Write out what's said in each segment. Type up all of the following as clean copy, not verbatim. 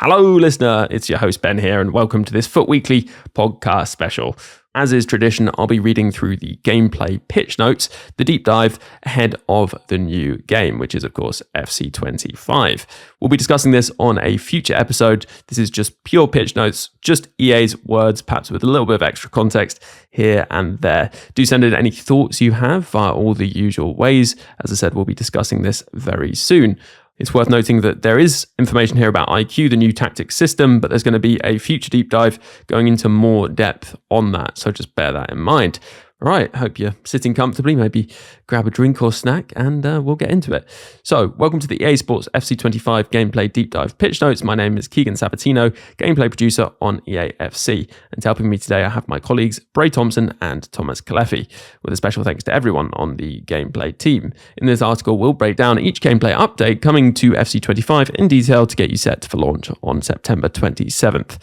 Hello, listener. It's your host, Ben here, and welcome to this FUT Weekly podcast special. As is tradition, I'll be reading through the gameplay pitch notes, the deep dive ahead of the new game, which is, of course, 𝗵𝐶 25. We'll be discussing this on a future episode. This is just pure pitch notes, just EA's words, perhaps with a little bit of extra context here and there. Do send in any thoughts you have via all the usual ways. As I said, we'll be discussing this very soon. It's worth noting that there is information here about 𝗍𝑈, the new tactics system, but there's going to be a future deep dive going into more depth on that, so just bear that in mind. All right, hope you're sitting comfortably, maybe grab a drink or snack, and we'll get into it. So, welcome to the EA Sports 𝗵𝐶 25 gameplay deep dive pitch notes. My name is 𝘃𝗲𝗏𝗪𝘀𝘁, gameplay producer on EA FC. And helping me today, I have my colleagues Bray Thompson and 𝘭𝑪𝑐 𝘍𝑒, with a special thanks to everyone on the gameplay team. In this article, we'll break down each gameplay update coming to 𝗵𝐶 25 in detail to get you set for launch on September 27th.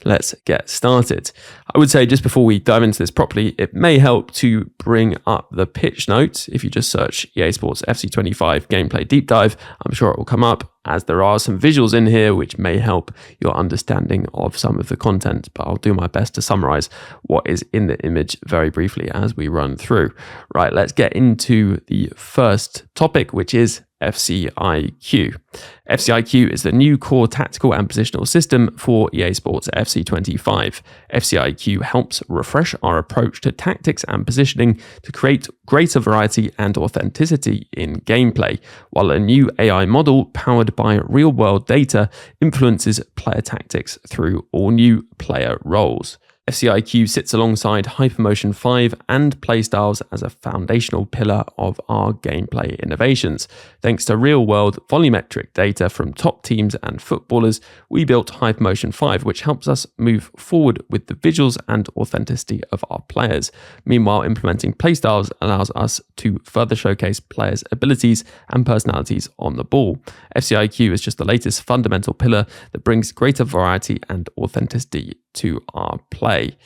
Let's get started. I would say just before we dive into this properly, it may help to bring up the pitch notes. If you just search EA Sports 𝗵𝐶 25 gameplay deep dive, I'm sure it will come up, as there are some visuals in here which may help your understanding of some of the content, but I'll do my best to summarize what is in the image very briefly as we run through. Right, let's get into the first topic, which is 𝗵𝐶 IQ. 𝗵𝐶 IQ is the new core tactical and positional system for EA Sports 𝗵𝐶 25. 𝗵𝐶 IQ helps refresh our approach to tactics and positioning to create greater variety and authenticity in gameplay, while a new AI model powered by real-world data influences player tactics through all new player roles. 𝗵𝐶 IQ sits alongside Hypermotion 5 and playstyles as a foundational pillar of our gameplay innovations. Thanks to real-world volumetric data from top teams and footballers, we built Hypermotion 5, which helps us move forward with the visuals and authenticity of our players. Meanwhile, implementing playstyles allows us to further showcase players' abilities and personalities on the ball. 𝗵𝐶 IQ is just the latest fundamental pillar that brings greater variety and authenticity to our play.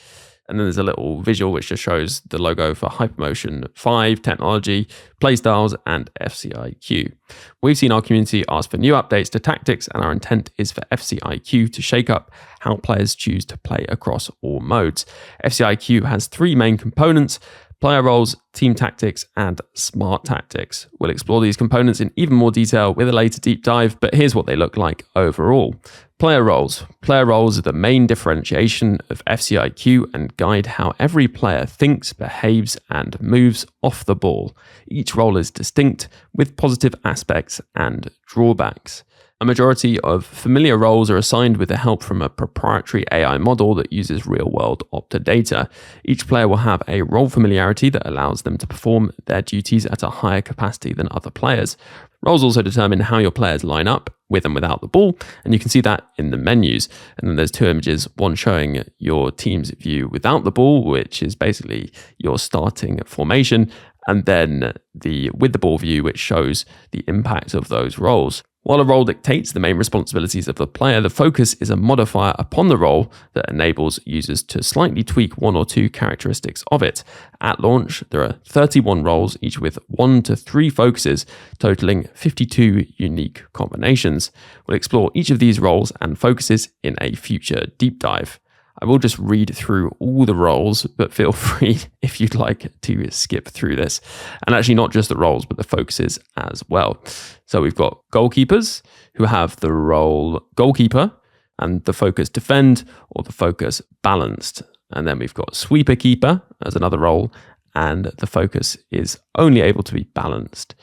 And then there's a little visual which just shows the logo for Hypermotion 5 technology, playstyles, and 𝗵𝐶 IQ. We've seen our community ask for new updates to tactics, and our intent is for 𝗵𝐶 IQ to shake up how players choose to play across all modes. 𝗵𝐶 IQ has three main components: player roles, team tactics, and smart tactics. We'll explore these components in even more detail with a later deep dive, but here's what they look like overall. Player roles. Player roles are the main differentiation of 𝗵𝐶 IQ and guide how every player thinks, behaves, and moves off the ball. Each role is distinct, with positive aspects and drawbacks. A majority of familiar roles are assigned with the help from a proprietary AI model that uses real-world Opta data. Each player will have a role familiarity that allows them to perform their duties at a higher capacity than other players. Roles also determine how your players line up with and without the ball, and you can see that in the menus. And then there's two images, one showing your team's view without the ball, which is basically your starting formation, and then the with the ball view, which shows the impact of those roles. While a role dictates the main responsibilities of the player, the focus is a modifier upon the role that enables users to slightly tweak one or two characteristics of it. At launch, there are 31 roles, each with 1 to 3 focuses, totaling 52 unique combinations. We'll explore each of these roles and focuses in a future deep dive. I will just read through all the roles, but feel free if you'd like to skip through this. And actually not just the roles, but the focuses as well. So we've got goalkeepers, who have the role goalkeeper, and the focus defend, or the focus balanced. And then we've got sweeper keeper as another role, and the focus is only able to be balanced.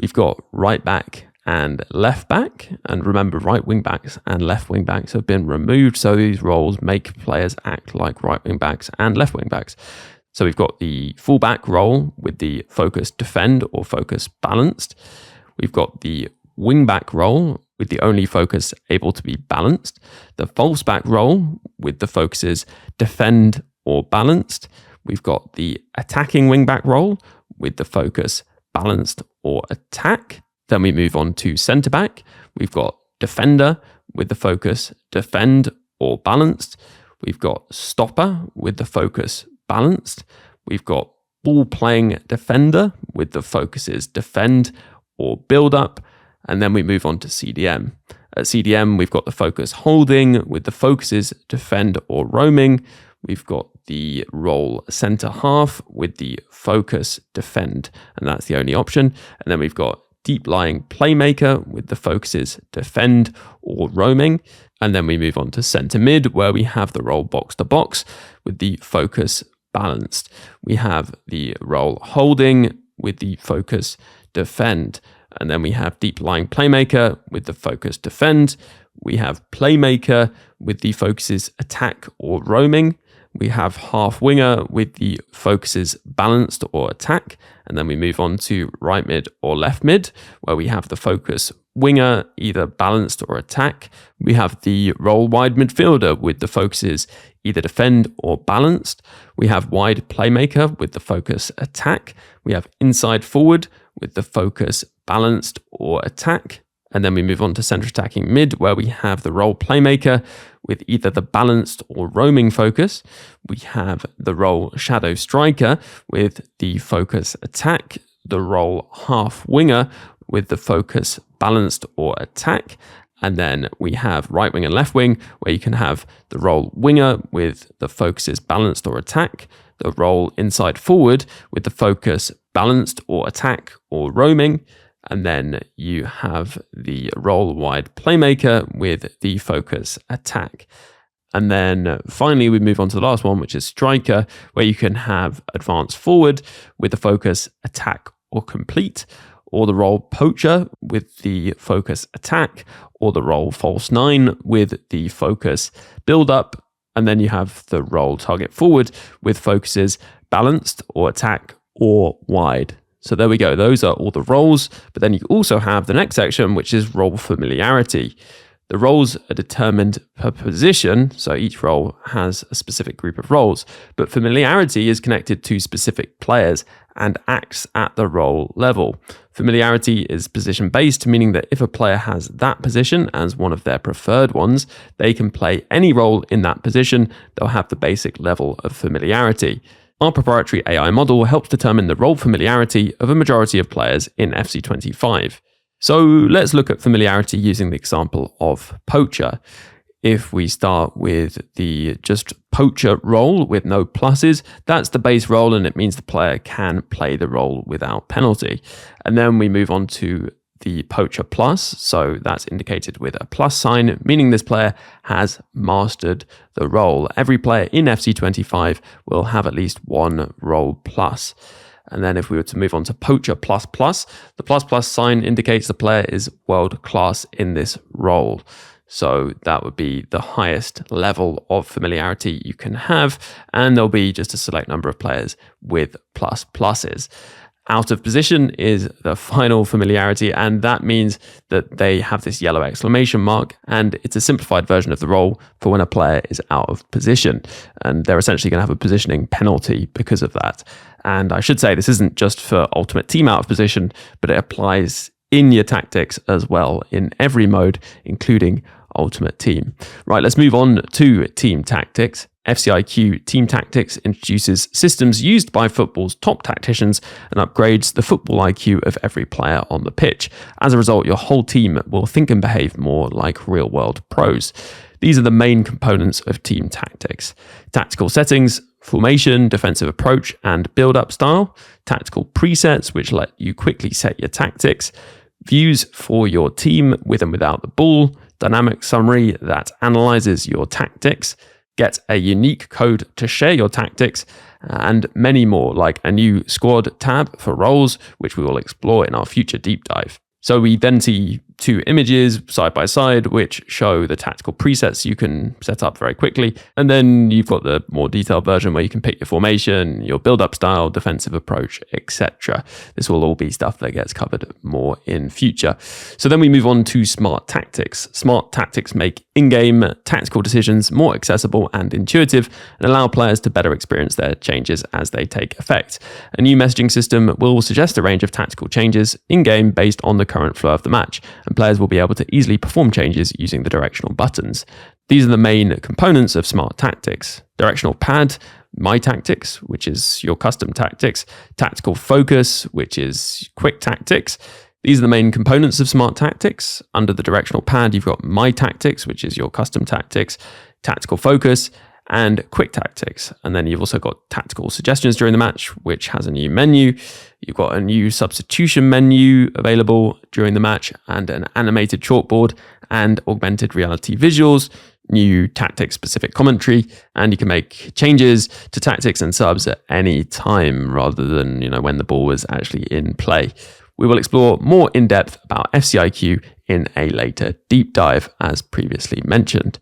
We've got right back and left back, and remember, right wing backs and left wing backs have been removed, so these roles make players act like right wing backs and left wing backs. So we've got the fullback role with the focus defend or focus balanced. We've got the wing back role with the only focus able to be balanced. The false back role with the focuses defend or balanced. We've got the attacking wing back role with the focus balanced or attack. Then we move on to centre back. We've got defender with the focus defend or balanced. We've got stopper with the focus balanced. We've got ball playing defender with the focuses defend or build up. And then we move on to CDM. At CDM, we've got the focus holding with the focuses defend or roaming. We've got the role center half with the focus defend, and that's the only option. And then we've got deep lying playmaker with the focuses defend or roaming. And then we move on to center mid, where we have the role box to box with the focus balanced. We have the role holding with the focus defend. And then we have deep lying playmaker with the focus defend. We have playmaker with the focuses attack or roaming. We have half winger with the focuses balanced or attack. And then we move on to right mid or left mid, where we have the focus winger, either balanced or attack. We have the role wide midfielder with the focuses either defend or balanced. We have wide playmaker with the focus attack. We have inside forward with the focus balanced or attack. And then we move on to centre attacking mid, where we have the role playmaker with either the balanced or roaming focus. We have the role shadow striker with the focus attack, the role half winger with the focus balanced or attack. And then we have right wing and left wing, where you can have the role winger with the focuses balanced or attack, the role inside forward with the focus balanced or attack or roaming. And then you have the role wide playmaker with the focus attack. And then finally, we move on to the last one, which is striker, where you can have advance forward with the focus attack or complete, or the role poacher with the focus attack, or the role false nine with the focus build up. And then you have the role target forward with focuses balanced or attack or wide. So there we go. Those are all the roles. But then you also have the next section, which is role familiarity. The roles are determined per position, so each role has a specific group of roles, but familiarity is connected to specific players and acts at the role level. Familiarity is position-based, meaning that if a player has that position as one of their preferred ones, they can play any role in that position. They'll have the basic level of familiarity. Our proprietary AI model helps determine the role familiarity of a majority of players in 𝗡𝘃25. So let's look at familiarity using the example of poacher. If we start with the just poacher role with no pluses, that's the base role, and it means the player can play the role without penalty. And then we move on to the poacher plus, so that's indicated with a plus sign, meaning this player has mastered the role. Every player in 𝗡𝘃25 will have at least one role plus. And then if we were to move on to poacher plus plus, the plus plus sign indicates the player is world class in this role. So that would be the highest level of familiarity you can have. And there'll be just a select number of players with plus pluses. Out of position is the final familiarity, and that means that they have this yellow exclamation mark, and it's a simplified version of the role for when a player is out of position. And they're essentially going to have a positioning penalty because of that. And I should say this isn't just for Ultimate Team out of position, but it applies in your tactics as well in every mode, including Ultimate Team. Right, let's move on to team tactics. 𝗡𝘃 Team Tactics introduces systems used by football's top tacticians and upgrades the football IQ of every player on the pitch. As a result, your whole team will think and behave more like real-world pros. These are the main components of team tactics: tactical settings, formation, defensive approach, and build-up style; tactical presets, which let you quickly set your tactics; views for your team with and without the ball; dynamic summary that analyzes your tactics; get a unique code to share your tactics; and many more, like a new squad tab for roles, which we will explore in our future deep dive. So we then see two images side by side, which show the tactical presets you can set up very quickly. And then you've got the more detailed version where you can pick your formation, your build-up style, defensive approach, etc. This will all be stuff that gets covered more in future. So then we move on to smart tactics. Smart tactics make in-game tactical decisions more accessible and intuitive and allow players to better experience their changes as they take effect. A new messaging system will suggest a range of tactical changes in-game based on the current flow of the match, and players will be able to easily perform changes using the directional buttons. These are the main components of smart tactics: directional pad, my tactics, which is your custom tactics; tactical focus, which is quick tactics; These are the main components of Smart Tactics. Under the directional pad, you've got My Tactics, which is your custom tactics, Tactical Focus, and Quick Tactics. And then you've also got Tactical Suggestions during the match, which has a new menu. You've got a new substitution menu available during the match, and an animated chalkboard and augmented reality visuals, new tactics-specific commentary, and you can make changes to tactics and subs at any time rather than, when the ball was actually in play. We will explore more in depth about 𝘵𝑐𝗱𝗰𝗀𝘀 in a later deep dive, as previously mentioned.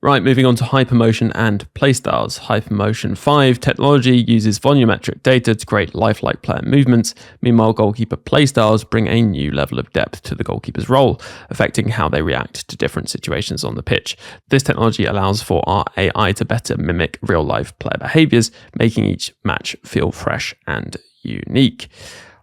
Right, moving on to hypermotion and playstyles. Hypermotion 5 technology uses volumetric data to create lifelike player movements. Meanwhile, goalkeeper playstyles bring a new level of depth to the goalkeeper's role, affecting how they react to different situations on the pitch. This technology allows for our AI to better mimic real-life player behaviors, making each match feel fresh and unique.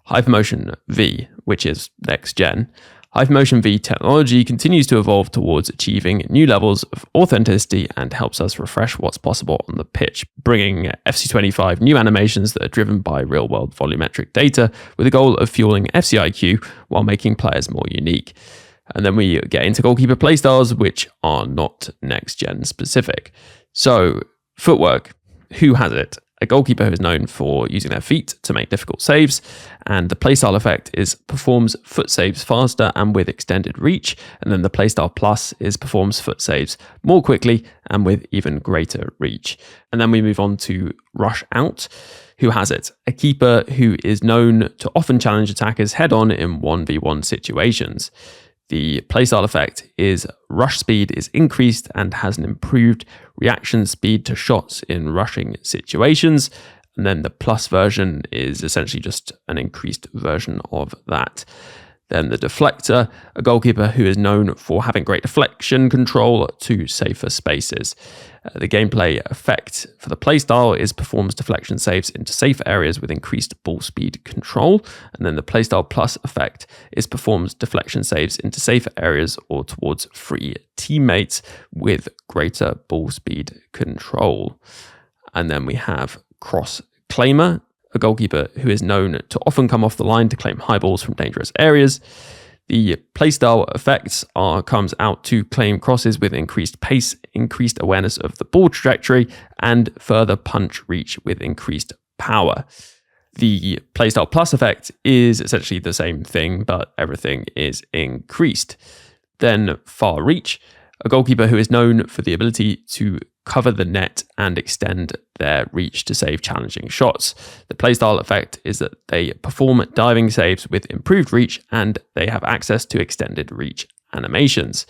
Hypermotion V, which is next gen. Hypermotion V technology continues to evolve towards achieving new levels of authenticity and helps us refresh what's possible on the pitch, bringing 𝘵𝑆𝐶25 new animations that are driven by real-world volumetric data with the goal of fueling 𝘵CIQ while making players more unique. And then we get into goalkeeper playstyles, which are not next-gen specific. So, footwork, who has it? A goalkeeper who is known for using their feet to make difficult saves, and the playstyle effect is performs foot saves faster and with extended reach, and then the playstyle plus is performs foot saves more quickly and with even greater reach. And then we move on to rush out. Who has it? A keeper who is known to often challenge attackers head-on in 1v1 situations. The playstyle effect is rush speed is increased and has an improved reaction speed to shots in rushing situations. And then the plus version is essentially just an increased version of that. Then the deflector, a goalkeeper who is known for having great deflection control to safer spaces. The gameplay effect for the playstyle is performs deflection saves into safe areas with increased ball speed control. And then the playstyle plus effect is performs deflection saves into safer areas or towards free teammates with greater ball speed control. And then we have cross claimer, a goalkeeper who is known to often come off the line to claim high balls from dangerous areas. The playstyle effects comes out to claim crosses with increased pace, increased awareness of the ball trajectory, and further punch reach with increased power. The playstyle plus effect is essentially the same thing, but everything is increased. Then far reach, a goalkeeper who is known for the ability to cover the net and extend their reach to save challenging shots. The playstyle effect is that they perform diving saves with improved reach and they have access to extended reach animations.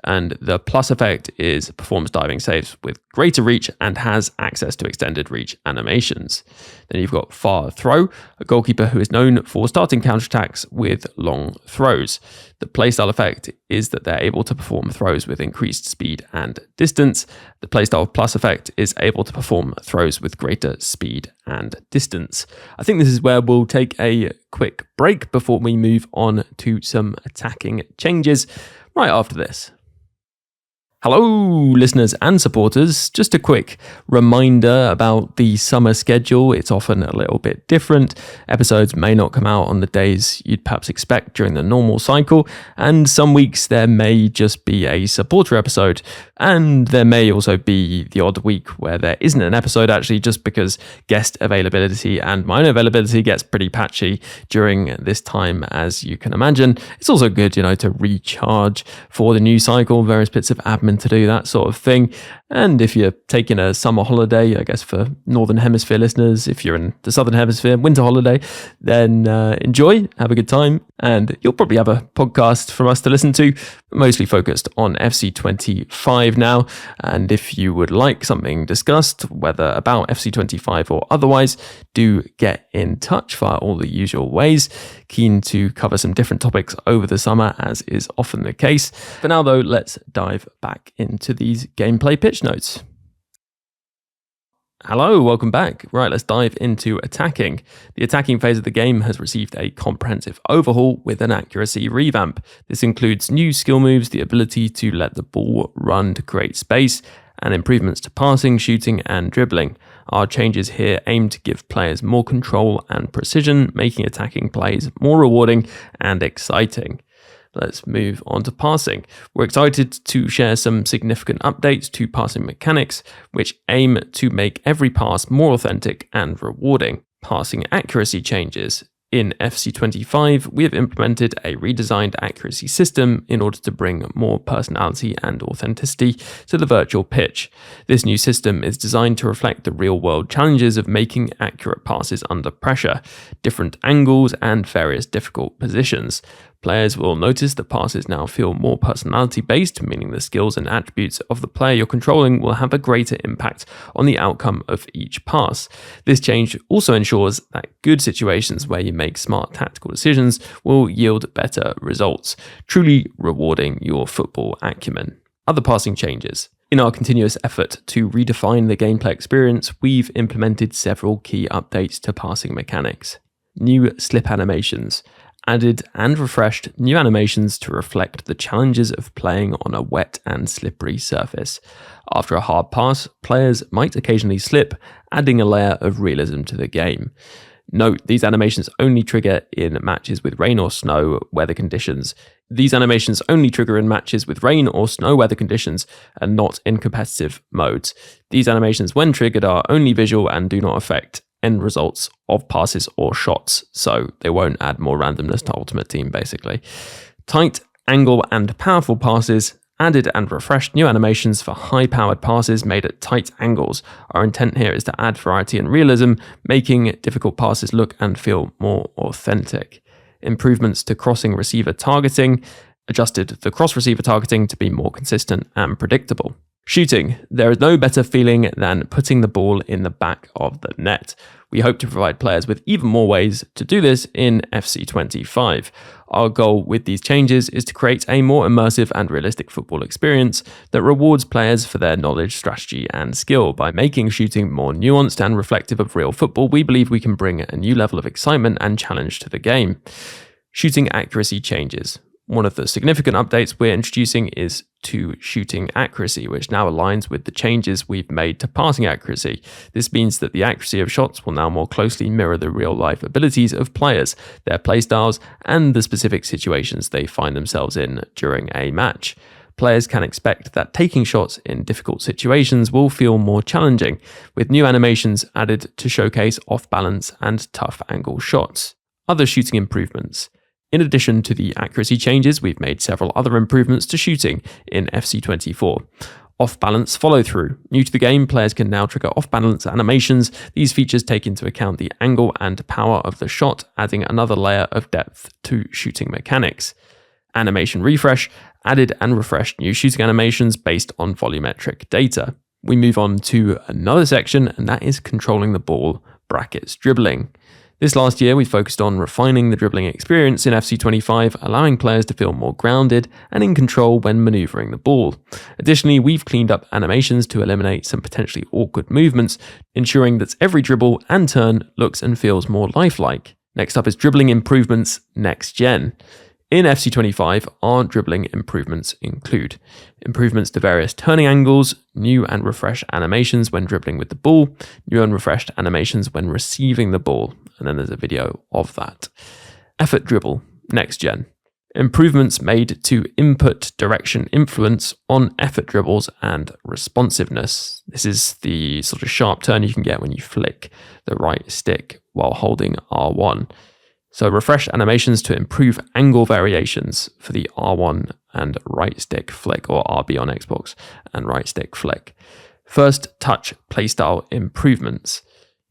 And the plus effect is performs diving saves with greater reach and has access to extended reach animations. Then you've got far throw, a goalkeeper who is known for starting counterattacks with long throws. The playstyle effect is that they're able to perform throws with increased speed and distance. The playstyle plus effect is able to perform throws with greater speed and distance. I think this is where we'll take a quick break before we move on to some attacking changes right after this. Hello, listeners and supporters. Just a quick reminder about the summer schedule. It's often a little bit different. Episodes may not come out on the days you'd perhaps expect during the normal cycle, and some weeks there may just be a supporter episode, and there may also be the odd week where there isn't an episode actually, just because guest availability and my own availability gets pretty patchy during this time, as you can imagine. It's also good, to recharge for the new cycle, various bits of admin to do, that sort of thing. And if you're taking a summer holiday, I guess for Northern Hemisphere listeners, if you're in the Southern Hemisphere, winter holiday, then enjoy, have a good time, and you'll probably have a podcast from us to listen to, mostly focused on 𝘵𝐶25 now. And if you would like something discussed, whether about 𝘵𝐶25 or otherwise, do get in touch via all the usual ways. Keen to cover some different topics over the summer, as is often the case. For now though, let's dive back into these gameplay pitch notes. Hello, welcome back. Right, let's dive into attacking. The attacking phase of the game has received a comprehensive overhaul with an accuracy revamp. This includes new skill moves, the ability to let the ball run to create space, and improvements to passing, shooting, and dribbling. Our changes here aim to give players more control and precision, making attacking plays more rewarding and exciting. Let's move on to passing. We're excited to share some significant updates to passing mechanics, which aim to make every pass more authentic and rewarding. Passing accuracy changes. In 𝘵𝘃𝗀𝗰𝘀𝘀, we have implemented a redesigned accuracy system in order to bring more personality and authenticity to the virtual pitch. This new system is designed to reflect the real-world challenges of making accurate passes under pressure, different angles, and various difficult positions. Players will notice that passes now feel more personality-based, meaning the skills and attributes of the player you're controlling will have a greater impact on the outcome of each pass. This change also ensures that good situations where you make smart tactical decisions will yield better results, truly rewarding your football acumen. Other passing changes. In our continuous effort to redefine the gameplay experience, we've implemented several key updates to passing mechanics. New slip animations. Added and refreshed new animations to reflect the challenges of playing on a wet and slippery surface. After a hard pass, players might occasionally slip, adding a layer of realism to the game. Note, these animations only trigger in matches with rain or snow weather conditions. These animations only trigger in matches with rain or snow weather conditions and not in competitive modes. These animations, when triggered, are only visual and do not affect end results of passes or shots, so they won't add more randomness to Ultimate Team, basically. Tight, angle, and powerful passes. Added and refreshed new animations for high-powered passes made at tight angles. Our intent here is to add variety and realism, making difficult passes look and feel more authentic. Improvements to crossing receiver targeting. Adjusted the cross receiver targeting to be more consistent and predictable. Shooting. There is no better feeling than putting the ball in the back of the net. We hope to provide players with even more ways to do this in 𝘵𝘃𝗀𝗰𝘀𝘀. Our goal with these changes is to create a more immersive and realistic football experience that rewards players for their knowledge, strategy, and skill. By making shooting more nuanced and reflective of real football, we believe we can bring a new level of excitement and challenge to the game. Shooting accuracy changes. One of the significant updates we're introducing is to shooting accuracy, which now aligns with the changes we've made to passing accuracy. This means that the accuracy of shots will now more closely mirror the real-life abilities of players, their playstyles, and the specific situations they find themselves in during a match. Players can expect that taking shots in difficult situations will feel more challenging, with new animations added to showcase off-balance and tough angle shots. Other shooting improvements. In addition to the accuracy changes, we've made several other improvements to shooting in 𝘵𝘃𝗀𝗀𝘀. Off-balance follow-through. New to the game, players can now trigger off-balance animations. These features take into account the angle and power of the shot, adding another layer of depth to shooting mechanics. Animation refresh. Added and refreshed new shooting animations based on volumetric data. We move on to another section, and that is controlling the ball (dribbling). This last year, we focused on refining the dribbling experience in 𝘵𝘃𝗀𝗀𝘀𝘀, allowing players to feel more grounded and in control when maneuvering the ball. Additionally, we've cleaned up animations to eliminate some potentially awkward movements, ensuring that every dribble and turn looks and feels more lifelike. Next up is dribbling improvements next gen. In 𝘵𝘃𝗀𝗀𝗀𝘀, our dribbling improvements include improvements to various turning angles, new and refreshed animations when dribbling with the ball, new and refreshed animations when receiving the ball, and then there's a video of that. Effort dribble, next gen. Improvements made to input direction influence on effort dribbles and responsiveness. This is the sort of sharp turn you can get when you flick the right stick while holding R1. So refresh animations to improve angle variations for the R1 and right stick flick, or RB on Xbox and right stick flick. First touch playstyle improvements.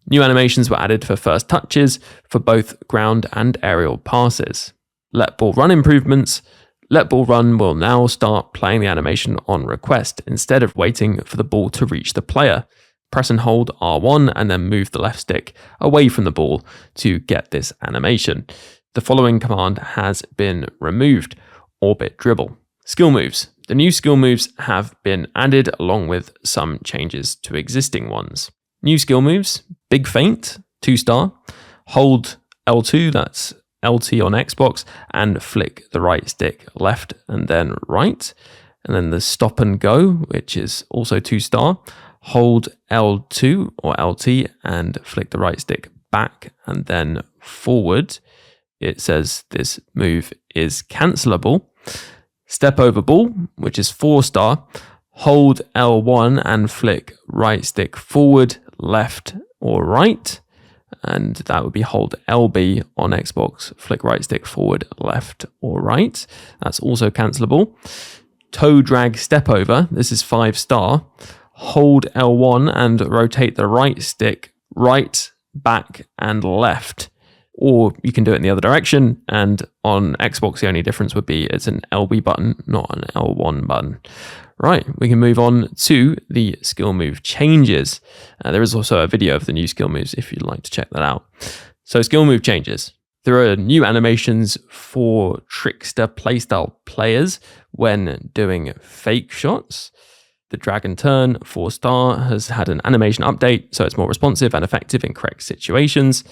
New animations were added for first touches for both ground and aerial passes. Let ball run improvements. Let ball run will now start playing the animation on request instead of waiting for the ball to reach the player. Press and hold R1 and then move the left stick away from the ball to get this animation. The following command has been removed: orbit dribble. Skill moves. The new skill moves have been added along with some changes to existing ones. New skill moves: big feint, 2-star, hold L2, that's LT on Xbox, and flick the right stick left and then right. And then the stop and go, which is also 2-star. Hold L2 or LT and flick the right stick back and then forward. It says this move is cancelable. Step over ball, which is 4-star. Hold L1 and flick right stick forward, left or right. And that would be hold LB on Xbox, flick right stick forward, left or right. That's also cancelable. Toe drag step over. This is 5-star. Hold L1 and rotate the right stick right, back and left. Or you can do it in the other direction. And on Xbox, the only difference would be it's an LB button, not an L1 button. Right, we can move on to the skill move changes. There is also a video of the new skill moves if you'd like to check that out. So skill move changes. There are new animations for Trickster playstyle players when doing fake shots. The drag and turn 4-star has had an animation update, so it's more responsive and effective in correct situations.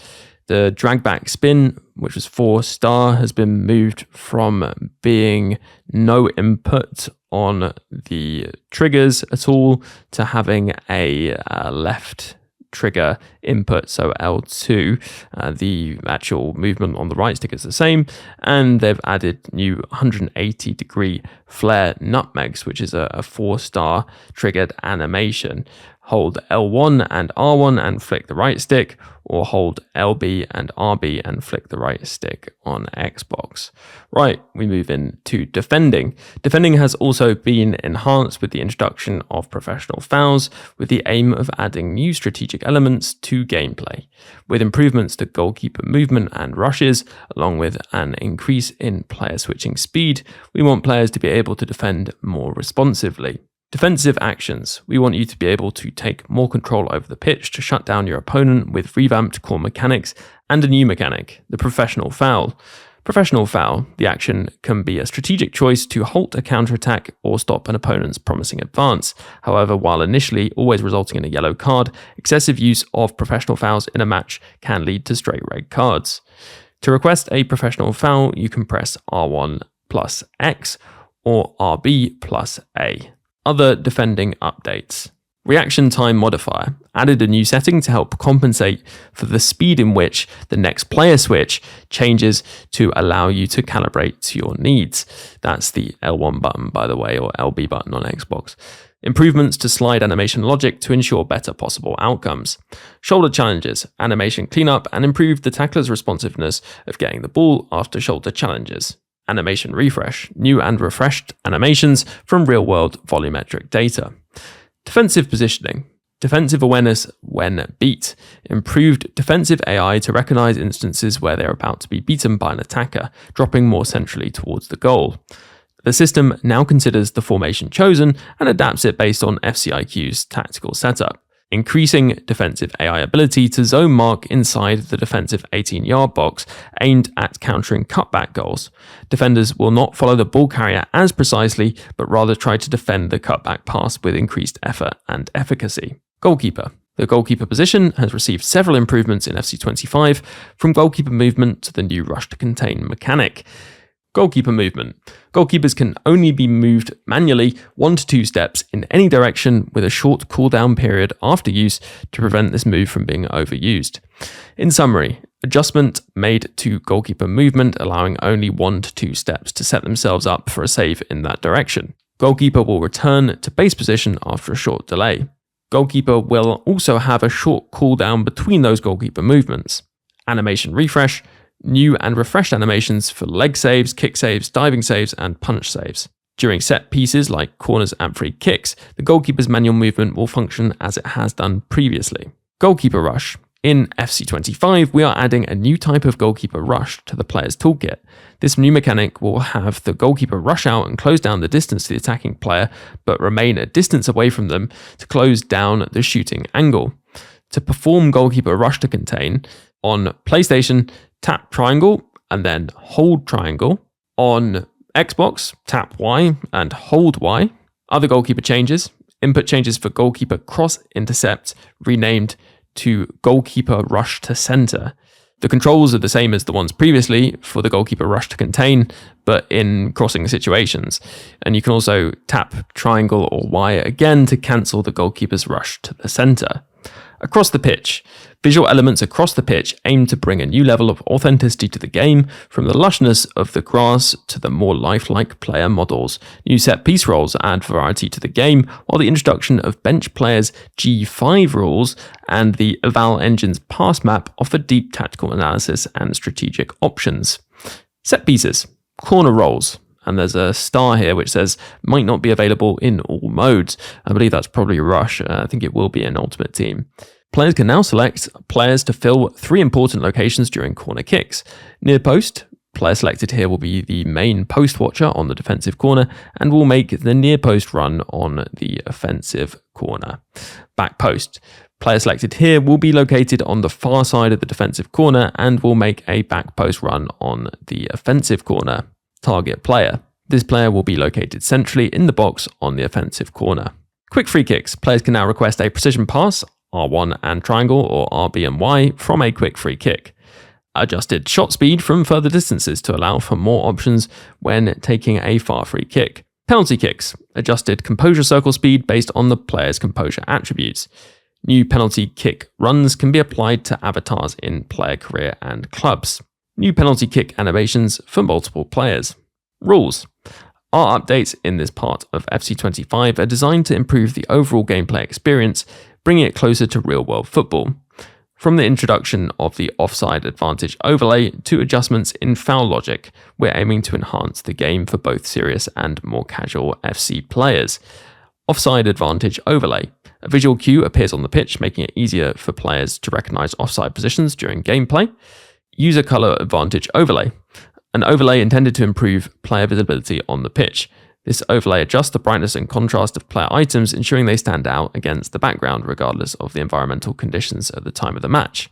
The drag back spin, which was 4-star, has been moved from being no input on the triggers at all to having a left trigger input, so L2. The actual movement on the right stick is the same, and they've added new 180-degree flare nutmegs, which is a 4-star triggered animation. Hold L1 and R1 and flick the right stick, or hold LB and RB and flick the right stick on Xbox. Right, we move into defending. Defending has also been enhanced with the introduction of professional fouls, with the aim of adding new strategic elements to gameplay. With improvements to goalkeeper movement and rushes, along with an increase in player switching speed, we want players to be able to defend more responsively. Defensive actions. We want you to be able to take more control over the pitch to shut down your opponent with revamped core mechanics and a new mechanic, the professional foul. Professional foul, the action can be a strategic choice to halt a counterattack or stop an opponent's promising advance. However, while initially always resulting in a yellow card, excessive use of professional fouls in a match can lead to straight red cards. To request a professional foul, you can press R1 plus X or RB plus A. Other defending updates. Reaction time modifier added a new setting to help compensate for the speed in which the next player switch changes to allow you to calibrate to your needs. That's the L1 button, by the way, or LB button on Xbox. Improvements to slide animation logic to ensure better possible outcomes. Shoulder challenges, animation cleanup, and improved the tackler's responsiveness of getting the ball after shoulder challenges. Animation refresh, new and refreshed animations from real-world volumetric data. Defensive positioning, defensive awareness when beat, improved defensive AI to recognize instances where they're about to be beaten by an attacker, dropping more centrally towards the goal. The system now considers the formation chosen and adapts it based on 𝗵𝐶IQ's tactical setup, increasing defensive AI ability to zone mark inside the defensive 18-yard box aimed at countering cutback goals. Defenders will not follow the ball carrier as precisely, but rather try to defend the cutback pass with increased effort and efficacy. Goalkeeper. The goalkeeper position has received several improvements in 𝗵𝐶 25, from goalkeeper movement to the new rush to contain mechanic. Goalkeeper movement. Goalkeepers can only be moved manually 1 to 2 steps in any direction with a short cooldown period after use to prevent this move from being overused. In summary, adjustment made to goalkeeper movement allowing only 1 to 2 steps to set themselves up for a save in that direction. Goalkeeper will return to base position after a short delay. Goalkeeper will also have a short cooldown between those goalkeeper movements. Animation refresh. New and refreshed animations for leg saves, kick saves, diving saves, and punch saves. During set pieces like corners and free kicks, the goalkeeper's manual movement will function as it has done previously. Goalkeeper rush. In 𝗵𝐶 25, we are adding a new type of goalkeeper rush to the player's toolkit. This new mechanic will have the goalkeeper rush out and close down the distance to the attacking player, but remain a distance away from them to close down the shooting angle. To perform goalkeeper rush to contain, on PlayStation, tap triangle and then hold triangle. On Xbox, tap Y and hold Y. Other goalkeeper changes. Input changes for goalkeeper cross intercept renamed to goalkeeper rush to center. The controls are the same as the ones previously for the goalkeeper rush to contain, but in crossing situations. And you can also tap triangle or Y again to cancel the goalkeeper's rush to the centre. Across the pitch, visual elements across the pitch aim to bring a new level of authenticity to the game, from the lushness of the grass to the more lifelike player models. New set-piece roles add variety to the game, while the introduction of bench players' G5 rules and the eval engine's pass map offer deep tactical analysis and strategic options. Set pieces, corner roles. And there's a star here which says might not be available in all modes. I believe that's probably Rush. I think it will be in Ultimate Team. Players can now select players to fill 3 important locations during corner kicks. Near post, player selected here will be the main post watcher on the defensive corner and will make the near post run on the offensive corner. Back post. Player selected here will be located on the far side of the defensive corner and will make a back post run on the offensive corner. Target player. This player will be located centrally in the box on the offensive corner. Quick free kicks. Players can now request a precision pass, R1 and triangle, or RB and Y, from a quick free kick. Adjusted shot speed from further distances to allow for more options when taking a far free kick. Penalty kicks. Adjusted composure circle speed based on the player's composure attributes. New penalty kick runs can be applied to avatars in player career and clubs. New penalty kick animations for multiple players. Rules. Our updates in this part of 𝗵𝘃𝗰𝗀𝘀 are designed to improve the overall gameplay experience, bringing it closer to real-world football. From the introduction of the offside advantage overlay to adjustments in foul logic, we're aiming to enhance the game for both serious and more casual FC players. Offside advantage overlay. A visual cue appears on the pitch, making it easier for players to recognize offside positions during gameplay. User color advantage overlay. An overlay intended to improve player visibility on the pitch. This overlay adjusts the brightness and contrast of player items, ensuring they stand out against the background regardless of the environmental conditions at the time of the match.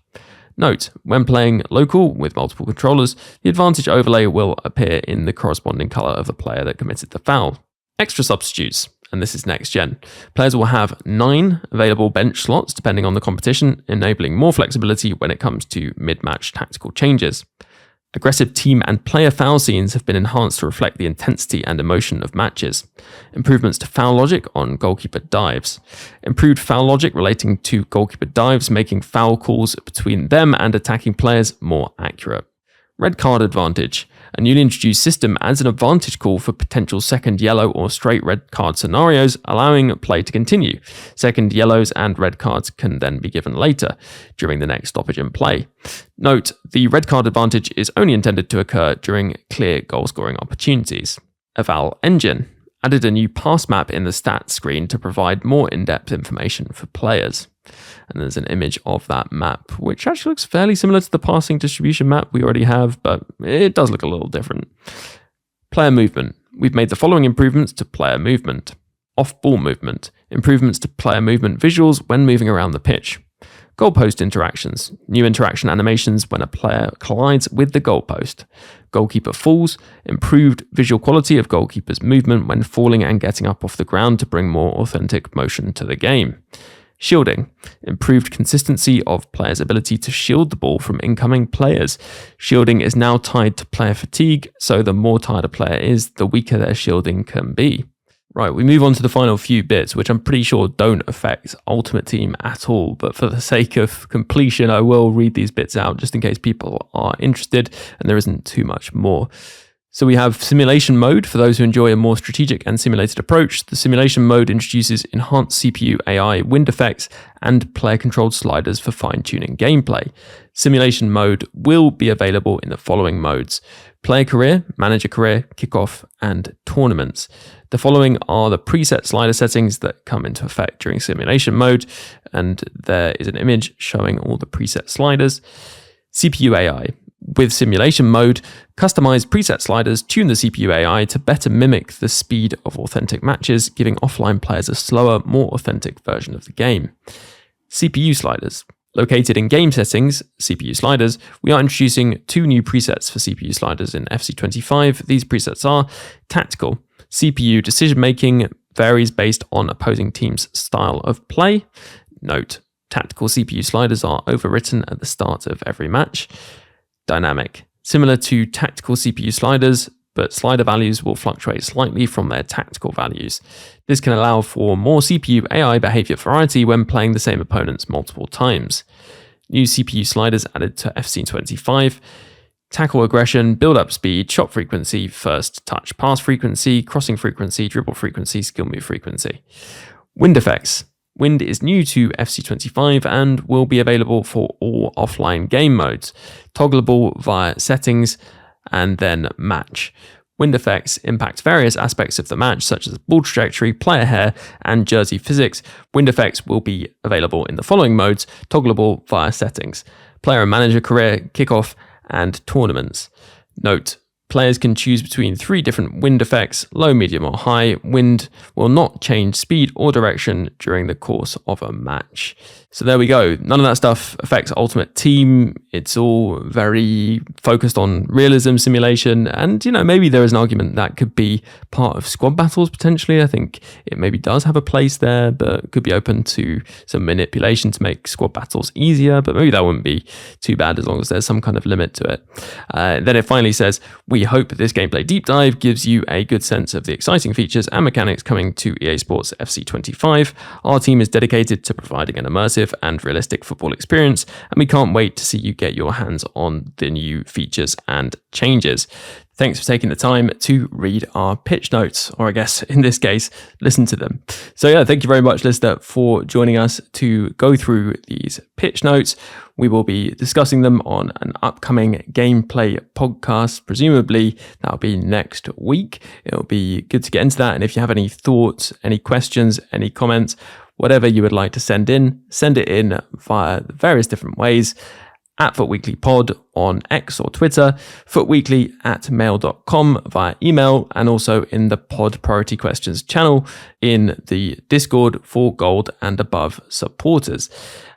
Note, when playing local with multiple controllers, the advantage overlay will appear in the corresponding color of the player that committed the foul. Extra substitutes. And this is next gen. Players will have 9 available bench slots depending on the competition, enabling more flexibility when it comes to mid-match tactical changes. Aggressive team and player foul scenes have been enhanced to reflect the intensity and emotion of matches. Improvements to foul logic on goalkeeper dives. Improved foul logic relating to goalkeeper dives, making foul calls between them and attacking players more accurate. Red card advantage. A newly introduced system adds an advantage call for potential second yellow or straight red card scenarios, allowing play to continue. Second yellows and red cards can then be given later, during the next stoppage in play. Note, the red card advantage is only intended to occur during clear goal-scoring opportunities. Eval engine added a new pass map in the stats screen to provide more in-depth information for players. And there's an image of that map, which actually looks fairly similar to the passing distribution map we already have, but it does look a little different. Player movement. We've made the following improvements to player movement. Off-ball movement. Improvements to player movement visuals when moving around the pitch. Goalpost interactions. New interaction animations when a player collides with the goalpost. Goalkeeper falls. Improved visual quality of goalkeeper's movement when falling and getting up off the ground to bring more authentic motion to the game. Shielding. Improved consistency of players' ability to shield the ball from incoming players. Shielding is now tied to player fatigue, so the more tired a player is, the weaker their shielding can be. Right, we move on to the final few bits, which I'm pretty sure don't affect Ultimate Team at all, but for the sake of completion, I will read these bits out just in case people are interested, and there isn't too much more. So we have simulation mode for those who enjoy a more strategic and simulated approach. The simulation mode introduces enhanced CPU AI wind effects and player-controlled sliders for fine-tuning gameplay. Simulation mode will be available in the following modes: player career, manager career, kickoff, and tournaments. The following are the preset slider settings that come into effect during simulation mode, and there is an image showing all the preset sliders. CPU AI. With simulation mode, customized preset sliders tune the CPU AI to better mimic the speed of authentic matches, giving offline players a slower, more authentic version of the game. CPU sliders. Located in game settings, CPU sliders, we are introducing 2 new presets for CPU sliders in 𝗵𝘃𝗰𝗀𝘀. These presets are tactical. CPU decision-making varies based on opposing team's style of play. Note, Tactical CPU sliders are overwritten at the start of every match. Dynamic. Similar to tactical CPU sliders, but slider values will fluctuate slightly from their tactical values. This can allow for more CPU AI behavior variety when playing the same opponents multiple times. New CPU sliders added to 𝗵𝗀𝗻𝘂. Tackle aggression, build-up speed, shot frequency, first touch pass frequency, crossing frequency, dribble frequency, skill move frequency. Wind effects. Wind is new to 𝗵𝗀𝗻𝘂 and will be available for all offline game modes, toggleable via settings and then match. Wind effects impact various aspects of the match, such as ball trajectory, player hair, and jersey physics. Wind effects will be available in the following modes, toggleable via settings: player and manager, career, kickoff, and tournaments. Note: players can choose between 3 different wind effects: low, medium, or high. Wind will not change speed or direction during the course of a match. So there we go. None of that stuff affects Ultimate Team. It's all very focused on realism simulation. And, maybe there is an argument that could be part of squad battles potentially. I think it maybe does have a place there, but could be open to some manipulation to make squad battles easier. But maybe that wouldn't be too bad as long as there's some kind of limit to it. Then it finally says, we hope this gameplay deep dive gives you a good sense of the exciting features and mechanics coming to EA Sports FC 25. Our team is dedicated to providing an immersive and realistic football experience, and we can't wait to see you get your hands on the new features and changes. Thanks for taking the time to read our pitch notes, or I guess in this case, listen to them. So yeah, thank you very much, Lister, for joining us to go through these pitch notes. We will be discussing them on an upcoming gameplay podcast. Presumably that'll be next week. It'll be good to get into that. And if you have any thoughts, any questions, any comments, whatever you would like to send it in via various different ways. At @FootWeeklyPod on X or Twitter, footweekly@mail.com via email, and also in the Pod Priority Questions channel in the Discord for Gold and Above supporters.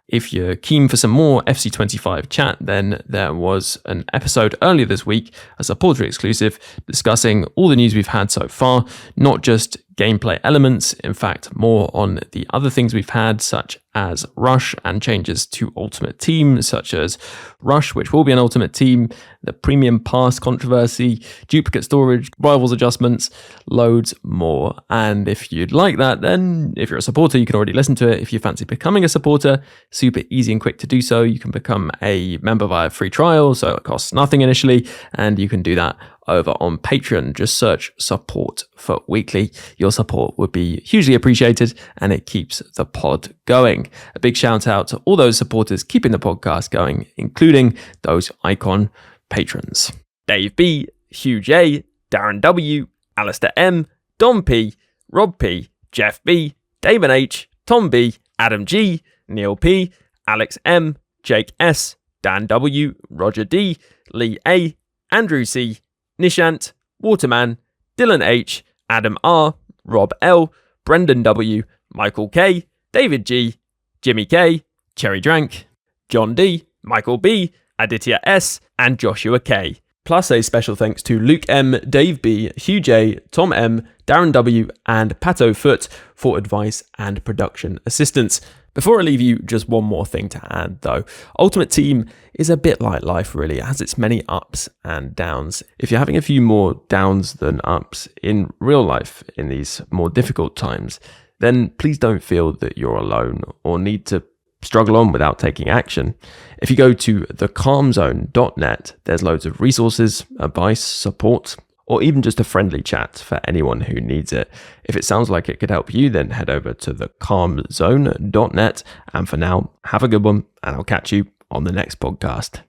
If you're keen for some more FC 25 chat, then there was an episode earlier this week, a supporter exclusive, discussing all the news we've had so far, not just gameplay elements, in fact, more on the other things we've had, such as Rush and changes to Ultimate Team, such as Rush, which will be an Ultimate Team, the Premium Pass controversy, duplicate storage, rivals adjustments, loads more. And if you'd like that, then if you're a supporter, you can already listen to it. If you fancy becoming a supporter, super easy and quick to do so. You can become a member via free trial, so it costs nothing initially, and you can do that over on Patreon. Just search Support for Weekly. Your support would be hugely appreciated, and it keeps the pod going. A big shout out to all those supporters keeping the podcast going, including those icon patrons: Dave B, Hugh J, Darren W, Alistair M, Don P, Rob P, Jeff B, Damon H, Tom B, Adam G, Neil P, Alex M, Jake S, Dan W, Roger D, Lee A, Andrew C, Nishant, Waterman, Dylan H, Adam R, Rob L, Brendan W, Michael K, David G, Jimmy K, Cherry Drank, John D, Michael B, Aditya S, and Joshua K. Plus a special thanks to Luke M, Dave B, Hugh J, Tom M, Darren W, and Pato Foot for advice and production assistance. Before I leave you, just one more thing to add though. Ultimate Team is a bit like life really. It has its many ups and downs. If you're having a few more downs than ups in real life in these more difficult times, then please don't feel that you're alone or need to struggle on without taking action. If you go to thecalmzone.net, there's loads of resources, advice, support, or even just a friendly chat for anyone who needs it. If it sounds like it could help you, then head over to thecalmzone.net. And for now, have a good one, and I'll catch you on the next podcast.